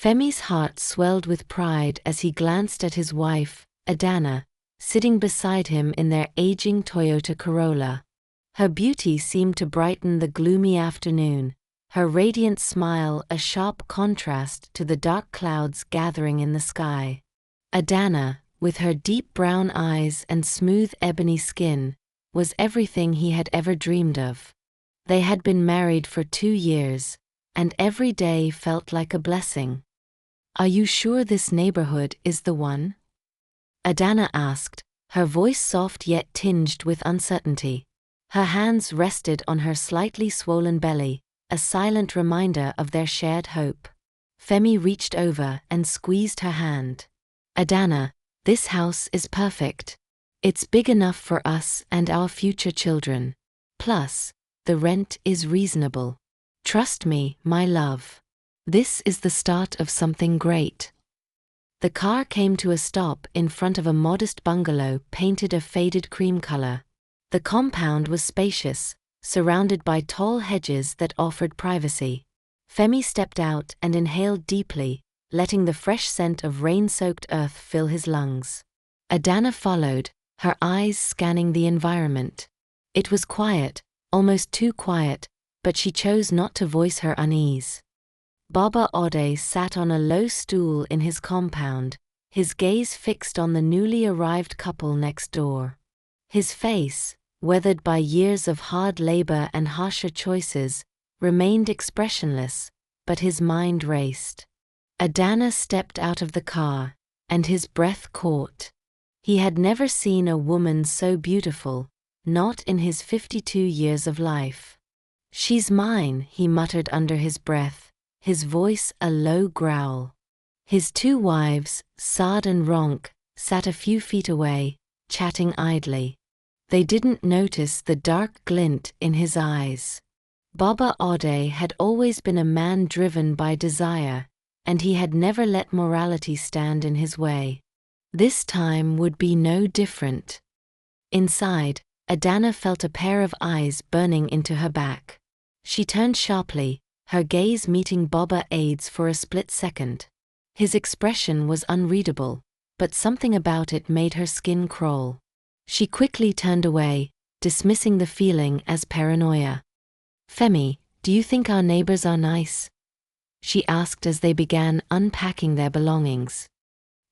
Femi's heart swelled with pride as he glanced at his wife, Adanna, sitting beside him in their aging Toyota Corolla. Her beauty seemed to brighten the gloomy afternoon, her radiant smile a sharp contrast to the dark clouds gathering in the sky. Adanna, with her deep brown eyes and smooth ebony skin, was everything he had ever dreamed of. They had been married for 2 years, and every day felt like a blessing. "Are you sure this neighborhood is the one?" Adanna asked, her voice soft yet tinged with uncertainty. Her hands rested on her slightly swollen belly, a silent reminder of their shared hope. Femi reached over and squeezed her hand. "Adanna, this house is perfect. It's big enough for us and our future children. Plus, the rent is reasonable. Trust me, my love. This is the start of something great." The car came to a stop in front of a modest bungalow painted a faded cream color. The compound was spacious, surrounded by tall hedges that offered privacy. Femi stepped out and inhaled deeply, letting the fresh scent of rain-soaked earth fill his lungs. Adanna followed, her eyes scanning the environment. It was quiet, almost too quiet, but she chose not to voice her unease. Baba Ade sat on a low stool in his compound, his gaze fixed on the newly arrived couple next door. His face, weathered by years of hard labor and harsher choices, remained expressionless, but his mind raced. Adanna stepped out of the car, and his breath caught. He had never seen a woman so beautiful, not in his 52 years of life. "She's mine," he muttered under his breath, his voice a low growl. His 2 wives, Saad and Ronk, sat a few feet away, chatting idly. They didn't notice the dark glint in his eyes. Baba Ade had always been a man driven by desire, and he had never let morality stand in his way. This time would be no different. Inside, Adanna felt a pair of eyes burning into her back. She turned sharply, her gaze meeting Baba Ade's for a split second. His expression was unreadable, but something about it made her skin crawl. She quickly turned away, dismissing the feeling as paranoia. "Femi, do you think our neighbors are nice?" she asked as they began unpacking their belongings.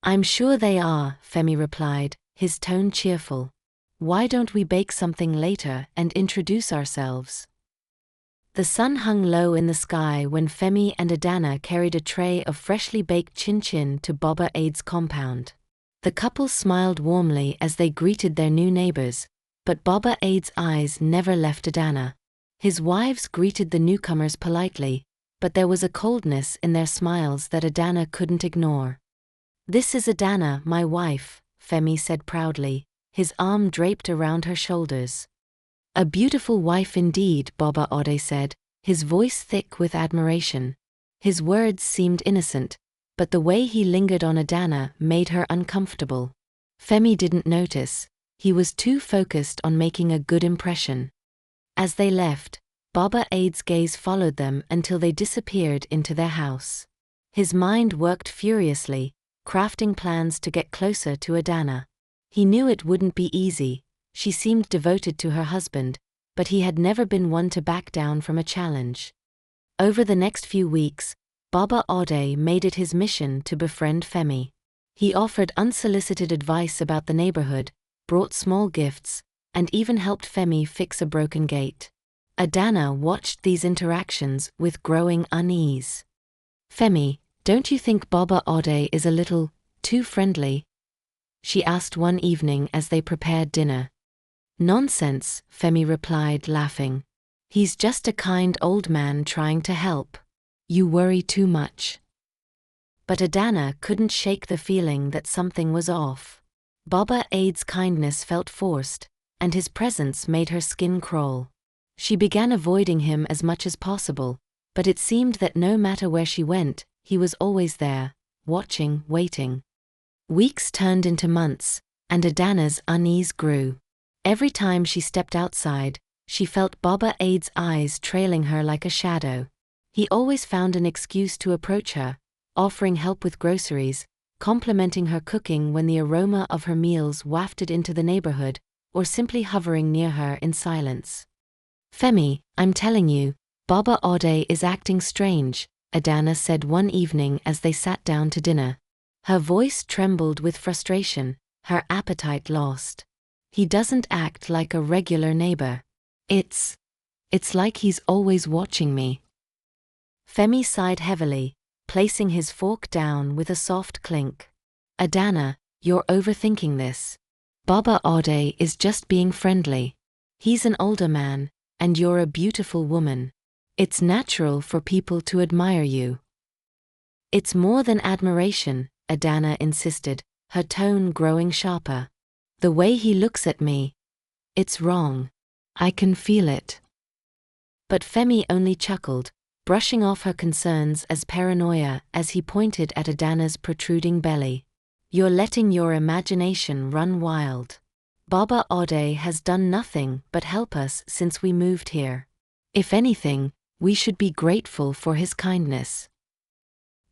"I'm sure they are," Femi replied, his tone cheerful. "Why don't we bake something later and introduce ourselves?" The sun hung low in the sky when Femi and Adanna carried a tray of freshly baked chin-chin to Baba Ade's compound. The couple smiled warmly as they greeted their new neighbors, but Baba Ade's eyes never left Adanna. His wives greeted the newcomers politely, but there was a coldness in their smiles that Adanna couldn't ignore. "This is Adanna, my wife," Femi said proudly, his arm draped around her shoulders. "A beautiful wife indeed," Baba Ade said, his voice thick with admiration. His words seemed innocent, but the way he lingered on Adanna made her uncomfortable. Femi didn't notice, he was too focused on making a good impression. As they left, Baba Ade's gaze followed them until they disappeared into their house. His mind worked furiously, crafting plans to get closer to Adanna. He knew it wouldn't be easy. She seemed devoted to her husband, but he had never been one to back down from a challenge. Over the next few weeks, Baba Ade made it his mission to befriend Femi. He offered unsolicited advice about the neighborhood, brought small gifts, and even helped Femi fix a broken gate. Adanna watched these interactions with growing unease. "Femi, don't you think Baba Ade is a little too friendly?" she asked one evening as they prepared dinner. "Nonsense," Femi replied, laughing. "He's just a kind old man trying to help. You worry too much." But Adanna couldn't shake the feeling that something was off. Baba Ade's kindness felt forced, and his presence made her skin crawl. She began avoiding him as much as possible, but it seemed that no matter where she went, he was always there, watching, waiting. Weeks turned into months, and Adanna's unease grew. Every time she stepped outside, she felt Baba Ade's eyes trailing her like a shadow. He always found an excuse to approach her, offering help with groceries, complimenting her cooking when the aroma of her meals wafted into the neighborhood, or simply hovering near her in silence. "Femi, I'm telling you, Baba Ade is acting strange," Adanna said one evening as they sat down to dinner. Her voice trembled with frustration, her appetite lost. "He doesn't act like a regular neighbor. It's like he's always watching me." Femi sighed heavily, placing his fork down with a soft clink. "Adanna, you're overthinking this. Baba Ade is just being friendly. He's an older man, and you're a beautiful woman. It's natural for people to admire you." "It's more than admiration," Adanna insisted, her tone growing sharper. "The way he looks at me. It's wrong. I can feel it." But Femi only chuckled, brushing off her concerns as paranoia as he pointed at Adanna's protruding belly. "You're letting your imagination run wild. Baba Ade has done nothing but help us since we moved here. If anything, we should be grateful for his kindness."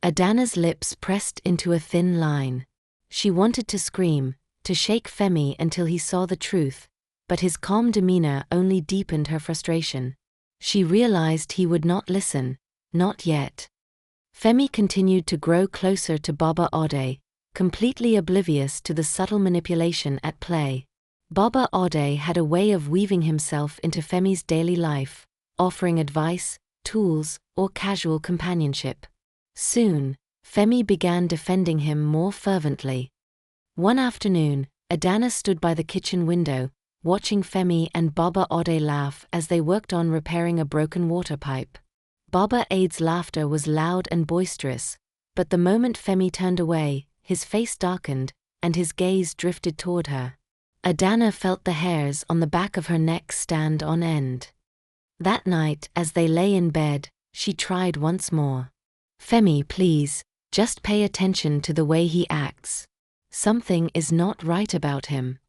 Adanna's lips pressed into a thin line. She wanted to scream, to shake Femi until he saw the truth, but his calm demeanor only deepened her frustration. She realized he would not listen, not yet. Femi continued to grow closer to Baba Ade, completely oblivious to the subtle manipulation at play. Baba Ade had a way of weaving himself into Femi's daily life, offering advice, tools, or casual companionship. Soon, Femi began defending him more fervently. One afternoon, Adanna stood by the kitchen window, watching Femi and Baba Ade laugh as they worked on repairing a broken water pipe. Baba Ade's laughter was loud and boisterous, but the moment Femi turned away, his face darkened, and his gaze drifted toward her. Adanna felt the hairs on the back of her neck stand on end. That night, as they lay in bed, she tried once more. "Femi, please, just pay attention to the way he acts. Something is not right about him."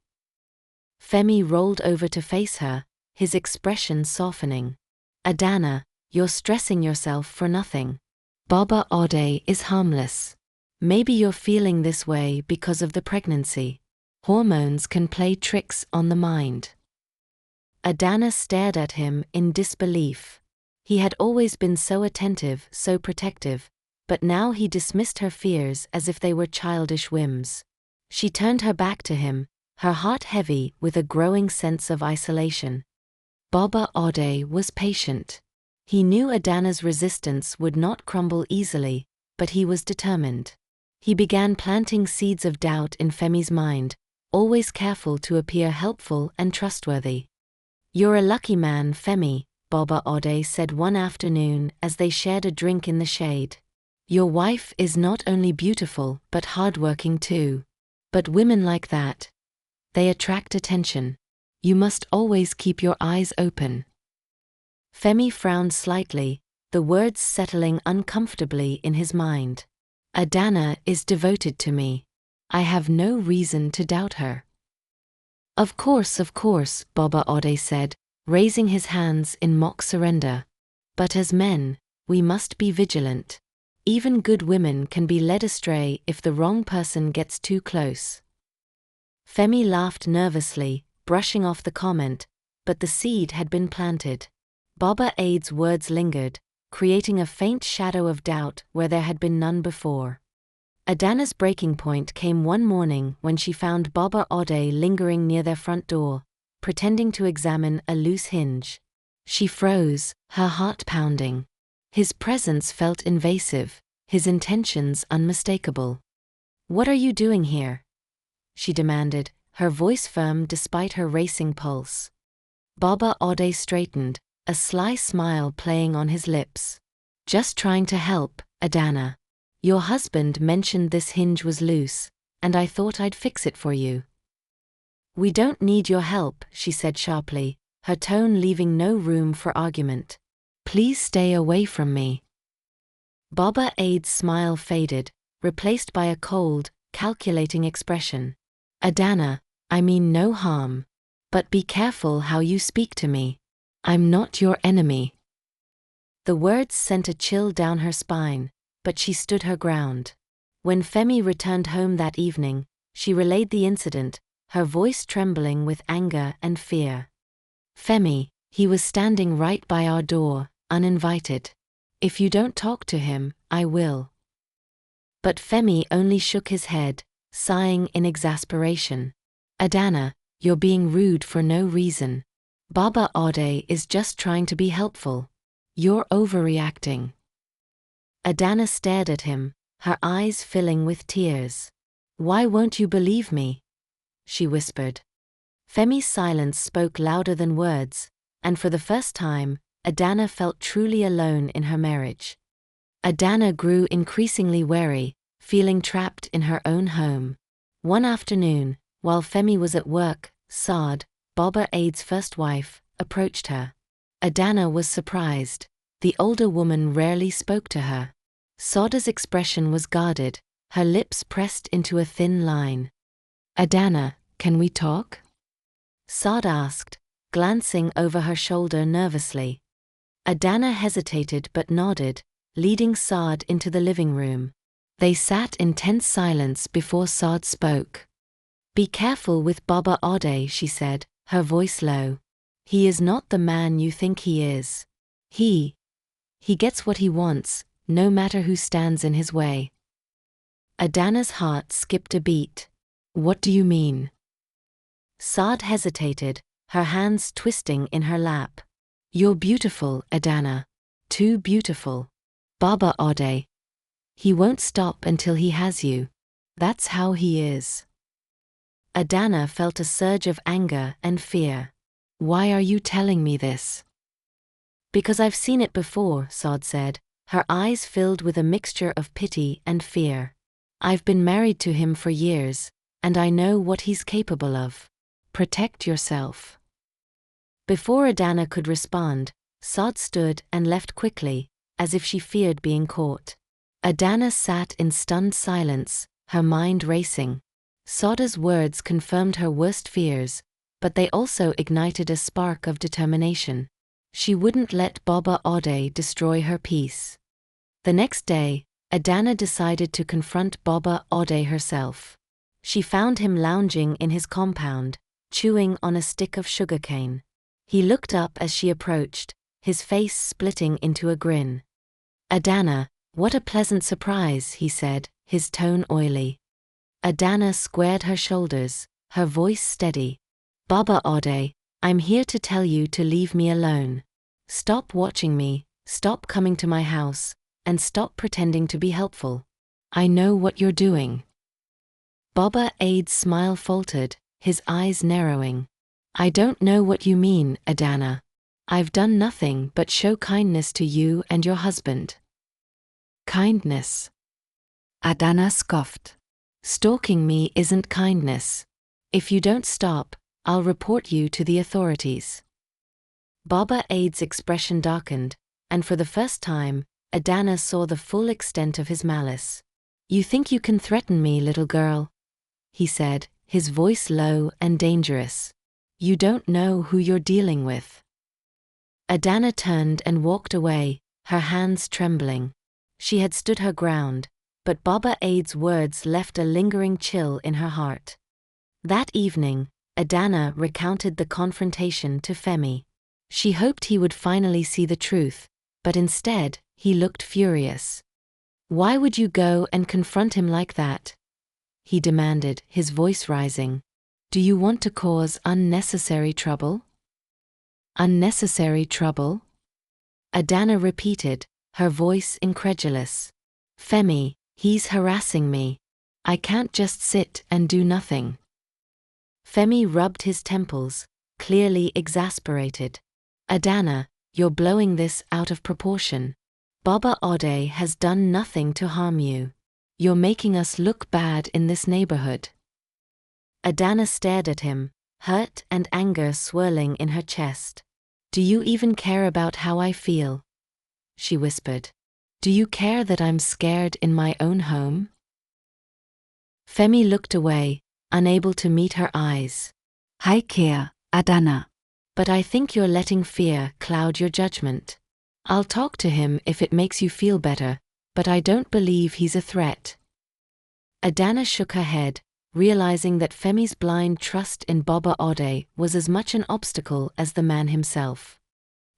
Femi rolled over to face her, his expression softening. "Adanna, you're stressing yourself for nothing. Baba Ade is harmless. Maybe you're feeling this way because of the pregnancy. Hormones can play tricks on the mind." Adanna stared at him in disbelief. He had always been so attentive, so protective, but now he dismissed her fears as if they were childish whims. She turned her back to him, her heart heavy with a growing sense of isolation. Baba Ade was patient. He knew Adanna's resistance would not crumble easily, but he was determined. He began planting seeds of doubt in Femi's mind, always careful to appear helpful and trustworthy. "You're a lucky man, Femi," Baba Ade said one afternoon as they shared a drink in the shade. "Your wife is not only beautiful but hardworking too. But women like that, they attract attention. You must always keep your eyes open." Femi frowned slightly, the words settling uncomfortably in his mind. "Adanna is devoted to me. I have no reason to doubt her." Of course, Baba Ade said, raising his hands in mock surrender. "But as men, we must be vigilant. Even good women can be led astray if the wrong person gets too close." Femi laughed nervously, brushing off the comment, but the seed had been planted. Baba Ade's words lingered, creating a faint shadow of doubt where there had been none before. Adanna's breaking point came one morning when she found Baba Ade lingering near their front door, pretending to examine a loose hinge. She froze, her heart pounding. His presence felt invasive, his intentions unmistakable. "What are you doing here?" she demanded, her voice firm despite her racing pulse. Baba Ade straightened, a sly smile playing on his lips. "Just trying to help, Adanna. Your husband mentioned this hinge was loose, and I thought I'd fix it for you." "We don't need your help," she said sharply, her tone leaving no room for argument. "Please stay away from me." Baba Ade's smile faded, replaced by a cold, calculating expression. "Adanna, I mean no harm. But be careful how you speak to me. I'm not your enemy." The words sent a chill down her spine, but she stood her ground. When Femi returned home that evening, she relayed the incident, her voice trembling with anger and fear. "Femi, he was standing right by our door, uninvited. If you don't talk to him, I will." But Femi only shook his head, sighing in exasperation. "Adanna, you're being rude for no reason. Baba Ade is just trying to be helpful. You're overreacting." Adanna stared at him, her eyes filling with tears. "Why won't you believe me?" she whispered. Femi's silence spoke louder than words, and for the first time, Adanna felt truly alone in her marriage. Adanna grew increasingly wary, feeling trapped in her own home. One afternoon, while Femi was at work, Saad, Baba Ade's first wife, approached her. Adanna was surprised. The older woman rarely spoke to her. Saada's expression was guarded, her lips pressed into a thin line. "Adanna, can we talk?" Saad asked, glancing over her shoulder nervously. Adanna hesitated but nodded, leading Saad into the living room. They sat in tense silence before Saad spoke. "Be careful with Baba Ade," she said, her voice low. "He is not the man you think he is. He gets what he wants, no matter who stands in his way." Adanna's heart skipped a beat. "What do you mean?" Saad hesitated, her hands twisting in her lap. "You're beautiful, Adanna. Too beautiful. Baba Ade. He won't stop until he has you. That's how he is." Adanna felt a surge of anger and fear. "Why are you telling me this?" "Because I've seen it before," Saad said, her eyes filled with a mixture of pity and fear. "I've been married to him for years, and I know what he's capable of. Protect yourself." Before Adanna could respond, Saad stood and left quickly, as if she feared being caught. Adanna sat in stunned silence, her mind racing. Saada's words confirmed her worst fears, but they also ignited a spark of determination. She wouldn't let Baba Ade destroy her peace. The next day, Adanna decided to confront Baba Ade herself. She found him lounging in his compound, chewing on a stick of sugarcane. He looked up as she approached, his face splitting into a grin. "Adanna, what a pleasant surprise," he said, his tone oily. Adanna squared her shoulders, her voice steady. "Baba Ade, I'm here to tell you to leave me alone. Stop watching me, stop coming to my house, and stop pretending to be helpful. I know what you're doing." Baba Ade's smile faltered, his eyes narrowing. "I don't know what you mean, Adanna. I've done nothing but show kindness to you and your husband." "Kindness?" Adanna scoffed. "Stalking me isn't kindness. If you don't stop, I'll report you to the authorities." Baba Ade's expression darkened, and for the first time, Adanna saw the full extent of his malice. "You think you can threaten me, little girl?" he said, his voice low and dangerous. "You don't know who you're dealing with." Adanna turned and walked away, her hands trembling. She had stood her ground, but Baba Ade's words left a lingering chill in her heart. That evening, Adanna recounted the confrontation to Femi. She hoped he would finally see the truth, but instead, he looked furious. "Why would you go and confront him like that?" he demanded, his voice rising. "Do you want to cause unnecessary trouble?" "Unnecessary trouble?" Adanna repeated, her voice incredulous. "Femi, he's harassing me. I can't just sit and do nothing." Femi rubbed his temples, clearly exasperated. "Adanna, you're blowing this out of proportion. Baba Ade has done nothing to harm you. You're making us look bad in this neighborhood." Adanna stared at him, hurt and anger swirling in her chest. "Do you even care about how I feel?" she whispered. "Do you care that I'm scared in my own home?" Femi looked away, unable to meet her eyes. "I care, Adanna. But I think you're letting fear cloud your judgment. I'll talk to him if it makes you feel better, but I don't believe he's a threat. Adanna shook her head, realizing that Femi's blind trust in Baba Ade was as much an obstacle as the man himself.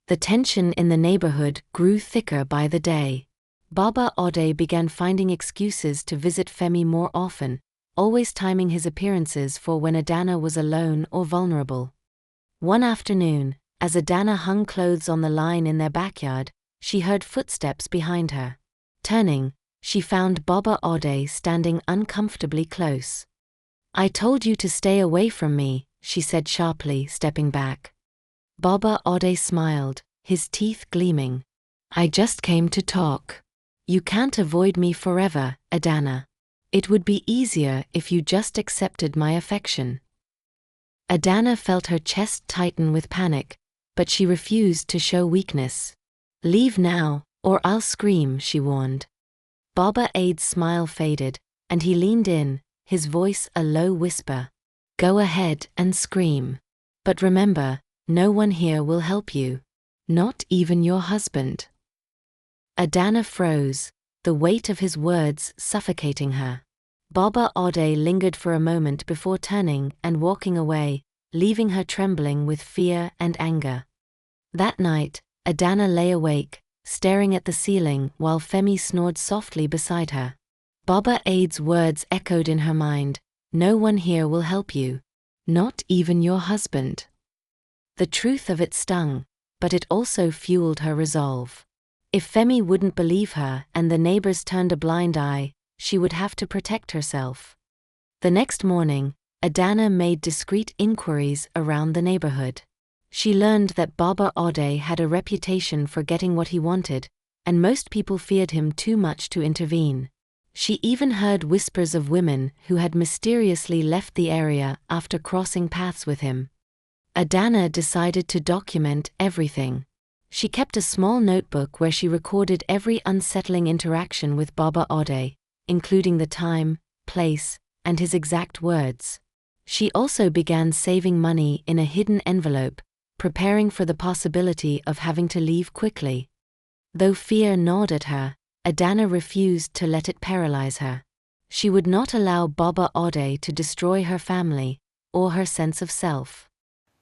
The tension in the neighborhood grew thicker by the day. Baba Ade began finding excuses to visit Femi more often, always timing his appearances for when Adanna was alone or vulnerable. One afternoon, as Adanna hung clothes on the line in their backyard, she heard footsteps behind her. Turning, she found Baba Ade standing uncomfortably close. "I told you to stay away from me," she said sharply, stepping back. Baba Ade smiled, his teeth gleaming. "I just came to talk. You can't avoid me forever, Adanna. It would be easier if you just accepted my affection." Adanna felt her chest tighten with panic, but she refused to show weakness. "Leave now, or I'll scream," she warned. Baba Ade's smile faded, and he leaned in, his voice a low whisper. "Go ahead and scream. But remember, no one here will help you. Not even your husband." Adanna froze, the weight of his words suffocating her. Baba Ade lingered for a moment before turning and walking away, leaving her trembling with fear and anger. That night, Adanna lay awake, staring at the ceiling while Femi snored softly beside her. Baba Ade's words echoed in her mind, "No one here will help you. Not even your husband." The truth of it stung, but it also fueled her resolve. If Femi wouldn't believe her and the neighbors turned a blind eye, she would have to protect herself. The next morning, Adanna made discreet inquiries around the neighborhood. She learned that Baba Ade had a reputation for getting what he wanted, and most people feared him too much to intervene. She even heard whispers of women who had mysteriously left the area after crossing paths with him. Adanna decided to document everything. She kept a small notebook where she recorded every unsettling interaction with Baba Ade, including the time, place, and his exact words. She also began saving money in a hidden envelope, preparing for the possibility of having to leave quickly. Though fear gnawed at her, Adanna refused to let it paralyze her. She would not allow Baba Ade to destroy her family or her sense of self.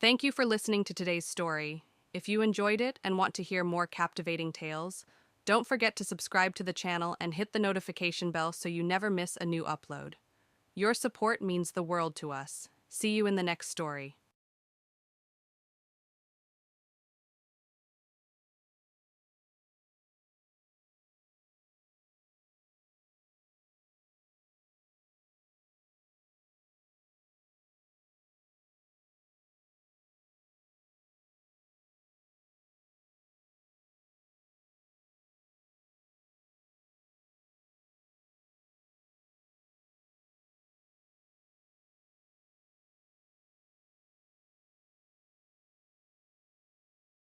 Thank you for listening to today's story. If you enjoyed it and want to hear more captivating tales, don't forget to subscribe to the channel and hit the notification bell so you never miss a new upload. Your support means the world to us. See you in the next story.